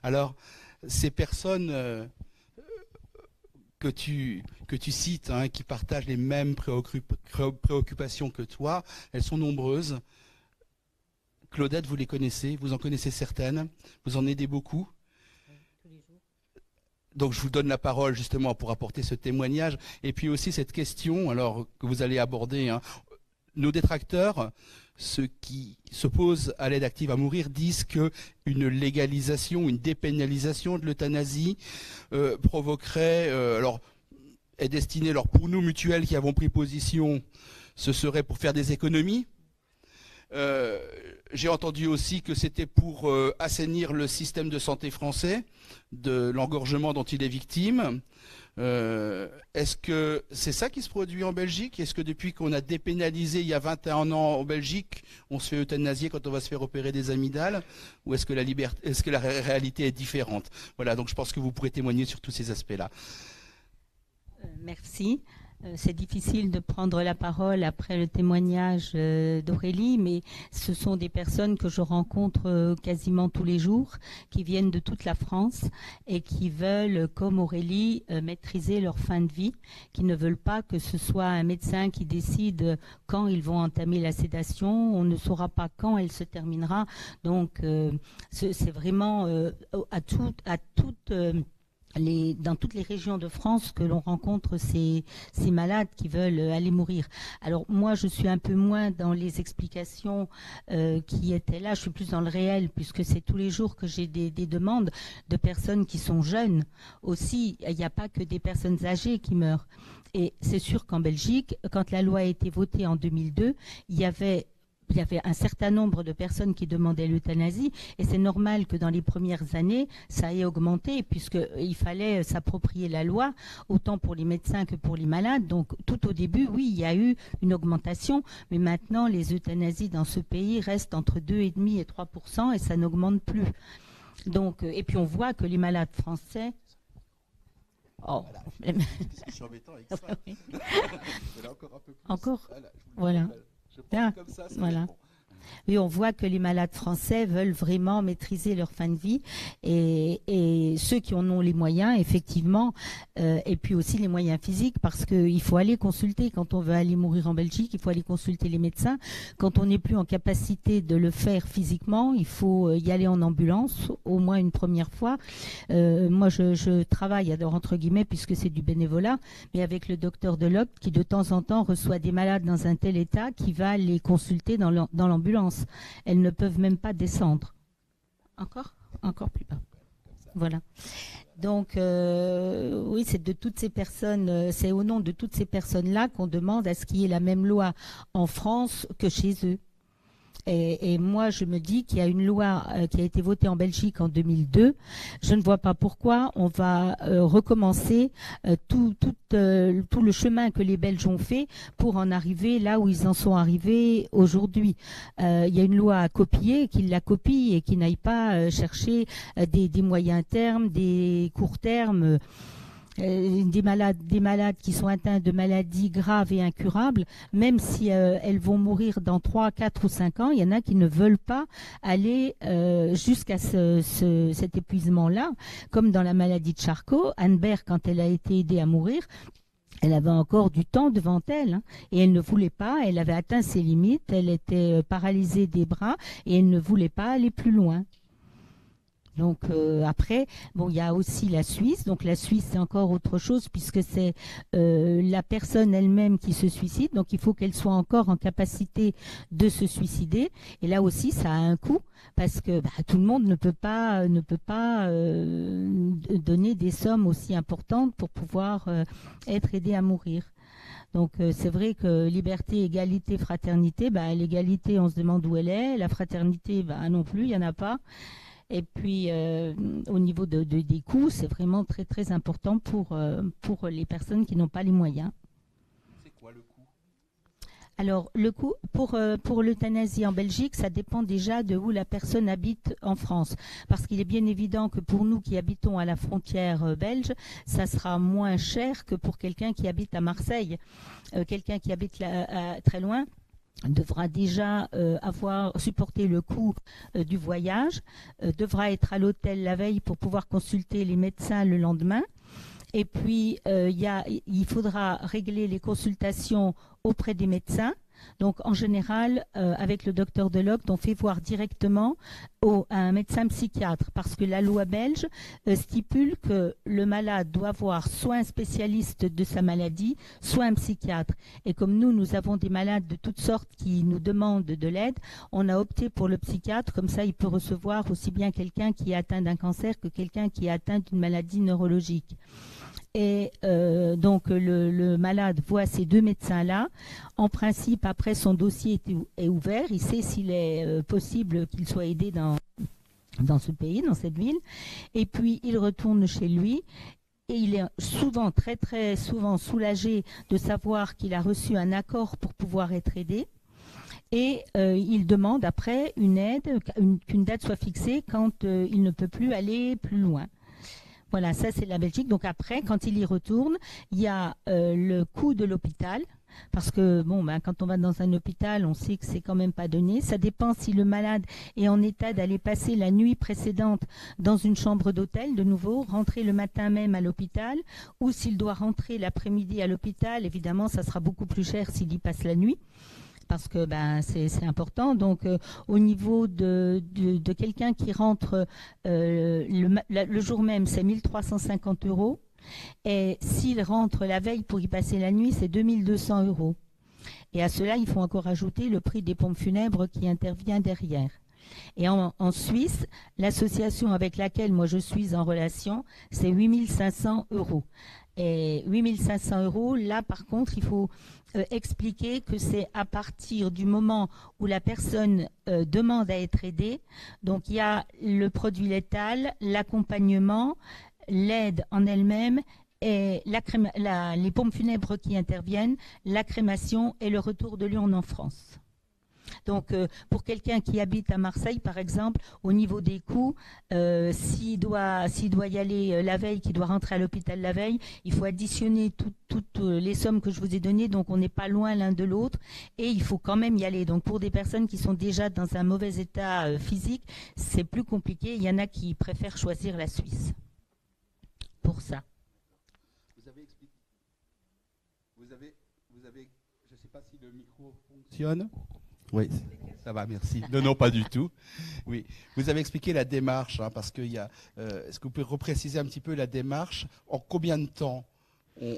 Alors, ces personnes que tu cites, hein, qui partagent les mêmes préoccupations que toi, elles sont nombreuses. Claudette, vous les connaissez, vous en connaissez certaines, vous en aidez beaucoup. Donc je vous donne la parole justement pour apporter ce témoignage. Et puis aussi cette question, alors que vous allez aborder, hein. Nos détracteurs, ceux qui s'opposent à l'aide active à mourir, disent que une légalisation, une dépénalisation de l'euthanasie provoquerait, alors est destinée, alors pour nous mutuelles qui avons pris position, ce serait pour faire des économies. J'ai entendu aussi que c'était pour assainir le système de santé français, de l'engorgement dont il est victime. Est-ce que c'est ça qui se produit en Belgique? Est-ce que depuis qu'on a dépénalisé il y a 21 ans en Belgique, on se fait euthanasier quand on va se faire opérer des amygdales? Ou est-ce que la réalité est différente? Voilà, donc je pense que vous pourrez témoigner sur tous ces aspects-là. Merci. C'est difficile de prendre la parole après le témoignage d'Aurélie, mais ce sont des personnes que je rencontre quasiment tous les jours, qui viennent de toute la France et qui veulent, comme Aurélie, maîtriser leur fin de vie, qui ne veulent pas que ce soit un médecin qui décide quand ils vont entamer la sédation. On ne saura pas quand elle se terminera. Donc, c'est vraiment dans toutes les régions de France que l'on rencontre ces malades qui veulent aller mourir. Alors moi, je suis un peu moins dans les explications qui étaient là, je suis plus dans le réel, puisque c'est tous les jours que j'ai des demandes de personnes qui sont jeunes aussi. Il n'y a pas que des personnes âgées qui meurent. Et c'est sûr qu'en Belgique, quand la loi a été votée en 2002, il y avait un certain nombre de personnes qui demandaient l'euthanasie, et c'est normal que dans les premières années, ça ait augmenté, puisqu'il fallait s'approprier la loi, autant pour les médecins que pour les malades. Donc tout au début, oui, il y a eu une augmentation, mais maintenant, les euthanasies dans ce pays restent entre 2,5 et 3%, et ça n'augmente plus. Donc, et puis on voit que les malades français... Oh. Voilà. Je suis embêtant avec ça. Encore un peu plus. Encore. Voilà. Comme ça, voilà. Oui, on voit que les malades français veulent vraiment maîtriser leur fin de vie, et ceux qui en ont les moyens, effectivement, et puis aussi les moyens physiques, parce qu'il faut aller consulter quand on veut aller mourir en Belgique, il faut aller consulter les médecins. Quand on n'est plus en capacité de le faire physiquement, il faut y aller en ambulance, au moins une première fois. Moi, je travaille, entre guillemets, puisque c'est du bénévolat, mais avec le docteur Delocte, qui de temps en temps reçoit des malades dans un tel état, qui va les consulter dans l'ambulance. Elles ne peuvent même pas descendre. Encore plus bas. Voilà. Donc, oui, c'est de toutes ces personnes, c'est au nom de toutes ces personnes-là qu'on demande à ce qu'il y ait la même loi en France que chez eux. Et moi, je me dis qu'il y a une loi qui a été votée en Belgique en 2002. Je ne vois pas pourquoi on va recommencer tout le chemin que les Belges ont fait pour en arriver là où ils en sont arrivés aujourd'hui. Il y a une loi à copier, qu'ils la copient et qu'ils n'aillent pas chercher des moyens termes, des courts termes. Des malades qui sont atteints de maladies graves et incurables, même si elles vont mourir dans 3, 4 ou 5 ans, il y en a qui ne veulent pas aller jusqu'à cet épuisement-là, comme dans la maladie de Charcot. Anne Berg, quand elle a été aidée à mourir, elle avait encore du temps devant elle, hein, et elle ne voulait pas, elle avait atteint ses limites, elle était paralysée des bras et elle ne voulait pas aller plus loin. Donc après, bon, il y a aussi la Suisse. Donc la Suisse, c'est encore autre chose, puisque c'est la personne elle-même qui se suicide. Donc il faut qu'elle soit encore en capacité de se suicider. Et là aussi, ça a un coût, parce que tout le monde ne peut pas donner des sommes aussi importantes pour pouvoir être aidé à mourir. Donc c'est vrai que liberté, égalité, fraternité, l'égalité, on se demande où elle est. La fraternité, non plus, il n'y en a pas. Et puis, au niveau des coûts, c'est vraiment très, très important pour les personnes qui n'ont pas les moyens. C'est quoi le coût? Alors, le coût pour l'euthanasie en Belgique, ça dépend déjà de où la personne habite en France. Parce qu'il est bien évident que pour nous qui habitons à la frontière belge, ça sera moins cher que pour quelqu'un qui habite à Marseille. Quelqu'un qui habite très loin, devra déjà avoir supporté le coût du voyage, devra être à l'hôtel la veille pour pouvoir consulter les médecins le lendemain. Et puis, il faudra régler les consultations auprès des médecins. Donc, en général, avec le docteur Delocte, on fait voir directement à un médecin psychiatre parce que la loi belge stipule que le malade doit voir soit un spécialiste de sa maladie, soit un psychiatre. Et comme nous avons des malades de toutes sortes qui nous demandent de l'aide, on a opté pour le psychiatre. Comme ça, il peut recevoir aussi bien quelqu'un qui est atteint d'un cancer que quelqu'un qui est atteint d'une maladie neurologique. Et donc le malade voit ces deux médecins-là. En principe, après son dossier est ouvert, il sait s'il est possible qu'il soit aidé dans ce pays, dans cette ville. Et puis il retourne chez lui. Et il est souvent, très très souvent soulagé de savoir qu'il a reçu un accord pour pouvoir être aidé. Et il demande après une aide, qu'une date soit fixée quand il ne peut plus aller plus loin. Voilà, ça c'est la Belgique. Donc après, quand il y retourne, il y a le coût de l'hôpital. Parce que quand on va dans un hôpital, on sait que c'est quand même pas donné. Ça dépend si le malade est en état d'aller passer la nuit précédente dans une chambre d'hôtel, de nouveau, rentrer le matin même à l'hôpital, ou s'il doit rentrer l'après-midi à l'hôpital, évidemment, ça sera beaucoup plus cher s'il y passe la nuit. Parce que c'est important. Donc, au niveau de quelqu'un qui rentre le jour même, c'est 1 350 €. Et s'il rentre la veille pour y passer la nuit, c'est 2 200 €. Et à cela, il faut encore ajouter le prix des pompes funèbres qui intervient derrière. Et en Suisse, l'association avec laquelle moi je suis en relation, c'est 8 500 €. Et 8 500 €, là par contre, il faut expliquer que c'est à partir du moment où la personne demande à être aidée. Donc il y a le produit létal, l'accompagnement, l'aide en elle-même et les pompes funèbres qui interviennent, la crémation et le retour de l'urne en France. Donc, pour quelqu'un qui habite à Marseille, par exemple, au niveau des coûts, s'il doit y aller la veille, qu'il doit rentrer à l'hôpital la veille, il faut additionner toutes les sommes que je vous ai données, donc on n'est pas loin l'un de l'autre, et il faut quand même y aller. Donc, pour des personnes qui sont déjà dans un mauvais état physique, c'est plus compliqué. Il y en a qui préfèrent choisir la Suisse pour ça. Vous avez expliqué. Je ne sais pas si le micro fonctionne. Oui, ça va, merci. Non, pas du tout. Oui, vous avez expliqué la démarche, parce qu'il y a. Est-ce que vous pouvez repréciser un petit peu la démarche? En combien de temps on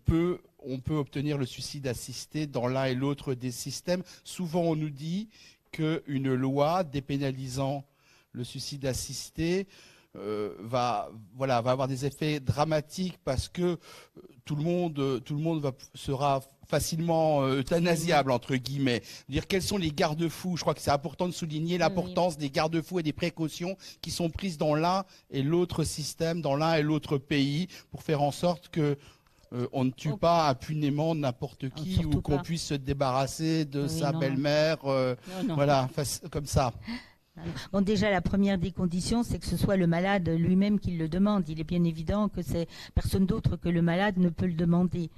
peut obtenir le suicide assisté dans l'un et l'autre des systèmes? Souvent, on nous dit qu'une loi dépénalisant le suicide assisté va avoir des effets dramatiques parce que tout le monde sera facilement euthanasiable, entre guillemets. Dire quels sont les garde-fous. Je crois que c'est important de souligner l'importance des garde-fous et des précautions qui sont prises dans l'un et l'autre système, dans l'un et l'autre pays, pour faire en sorte que on ne tue pas impunément n'importe qui ou qu'on puisse se débarrasser de sa belle-mère, comme ça. Bon, déjà, la première des conditions, c'est que ce soit le malade lui-même qui le demande. Il est bien évident que c'est personne d'autre que le malade ne peut le demander.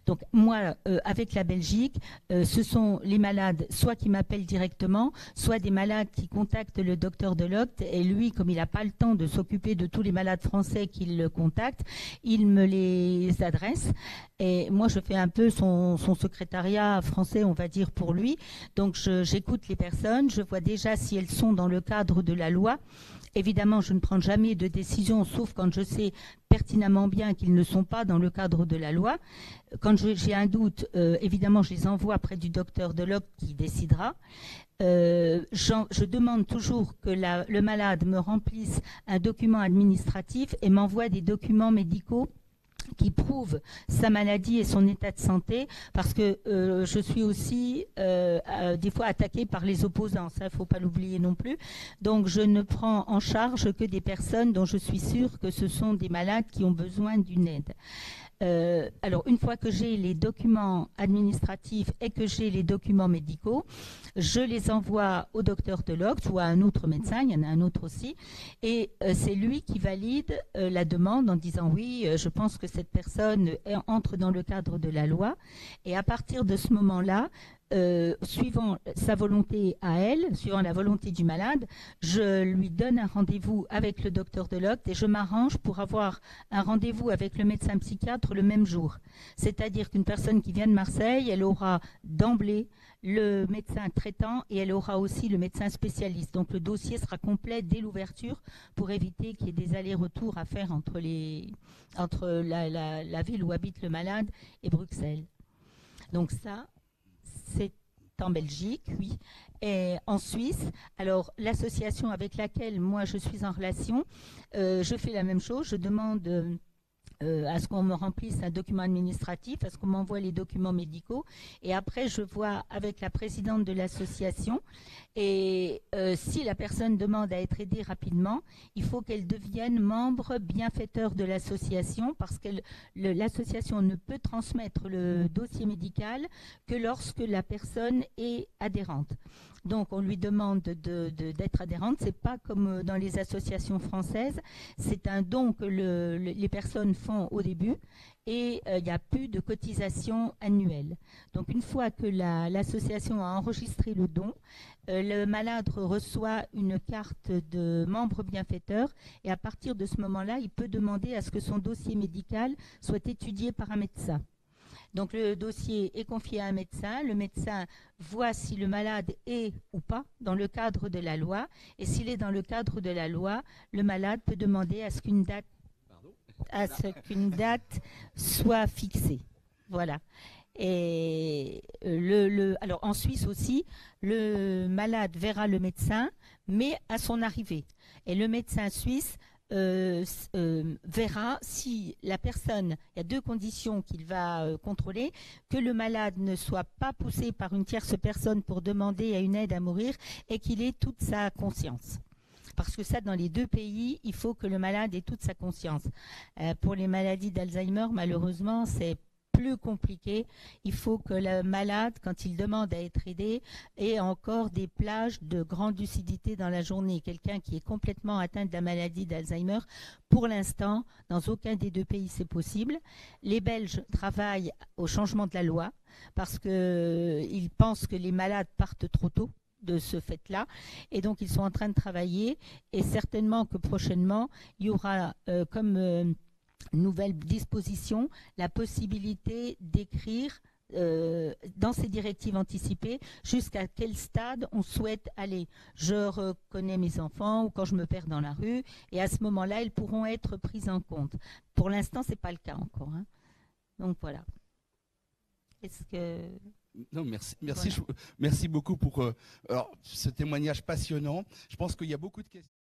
Donc, moi, avec la Belgique, ce sont les malades, soit qui m'appellent directement, soit des malades qui contactent le docteur Delocte. Et lui, comme il n'a pas le temps de s'occuper de tous les malades français qu'il le contacte, il me les adresse. Et moi, je fais un peu son secrétariat français, on va dire, pour lui. Donc, j'écoute les personnes, je vois déjà si elles sont dans le cadre de la loi. Évidemment, je ne prends jamais de décision, sauf quand je sais pertinemment bien qu'ils ne sont pas dans le cadre de la loi. Quand j'ai un doute, évidemment, je les envoie près du docteur Delocte qui décidera. Je demande toujours que le malade me remplisse un document administratif et m'envoie des documents médicaux qui prouve sa maladie et son état de santé, parce que je suis aussi des fois attaquée par les opposants, ça il ne faut pas l'oublier non plus. Donc je ne prends en charge que des personnes dont je suis sûre que ce sont des malades qui ont besoin d'une aide. Alors, une fois que j'ai les documents administratifs et que j'ai les documents médicaux, je les envoie au docteur Delocte ou à un autre médecin, il y en a un autre aussi, et c'est lui qui valide la demande en disant oui, je pense que cette personne entre dans le cadre de la loi. Et à partir de ce moment-là, suivant sa volonté à elle, suivant la volonté du malade, je lui donne un rendez-vous avec le docteur de l'Oct et je m'arrange pour avoir un rendez-vous avec le médecin psychiatre le même jour. C'est-à-dire qu'une personne qui vient de Marseille, elle aura d'emblée le médecin traitant et elle aura aussi le médecin spécialiste. Donc le dossier sera complet dès l'ouverture pour éviter qu'il y ait des allers-retours à faire entre la ville où habite le malade et Bruxelles. Donc ça, c'est en Belgique, oui. Et en Suisse, alors l'association avec laquelle moi je suis en relation, je fais la même chose, je demande à ce qu'on me remplisse un document administratif, à ce qu'on m'envoie les documents médicaux. Et après, je vois avec la présidente de l'association. Et si la personne demande à être aidée rapidement, il faut qu'elle devienne membre bienfaiteur de l'association parce que l'association ne peut transmettre le dossier médical que lorsque la personne est adhérente. Donc, on lui demande d'être adhérente. Ce n'est pas comme dans les associations françaises. C'est un don que les personnes font au début et il n'y a plus de cotisation annuelle. Donc, une fois que l'association a enregistré le don, le malade reçoit une carte de membre bienfaiteur et à partir de ce moment-là, il peut demander à ce que son dossier médical soit étudié par un médecin. Donc le dossier est confié à un médecin, le médecin voit si le malade est ou pas dans le cadre de la loi, et s'il est dans le cadre de la loi, le malade peut demander à ce qu'une date soit fixée. Voilà. Et alors en Suisse aussi, le malade verra le médecin, mais à son arrivée. Et le médecin suisse verra si la personne, il y a deux conditions qu'il va contrôler, que le malade ne soit pas poussé par une tierce personne pour demander à une aide à mourir et qu'il ait toute sa conscience. Parce que ça, dans les deux pays, il faut que le malade ait toute sa conscience. Pour les maladies d'Alzheimer, malheureusement, c'est plus compliqué. Il faut que le malade, quand il demande à être aidé, ait encore des plages de grande lucidité dans la journée. Quelqu'un qui est complètement atteint de la maladie d'Alzheimer, pour l'instant, dans aucun des deux pays, c'est possible. Les Belges travaillent au changement de la loi parce qu'ils pensent que les malades partent trop tôt de ce fait-là, et donc ils sont en train de travailler, et certainement que prochainement, il y aura nouvelle disposition, la possibilité d'écrire dans ces directives anticipées jusqu'à quel stade on souhaite aller. Je reconnais mes enfants ou quand je me perds dans la rue, et à ce moment-là, ils pourront être pris en compte. Pour l'instant, ce n'est pas le cas encore. Hein. Donc voilà. Est-ce que... Non, merci, Voilà. merci beaucoup pour ce témoignage passionnant. Je pense qu'il y a beaucoup de questions.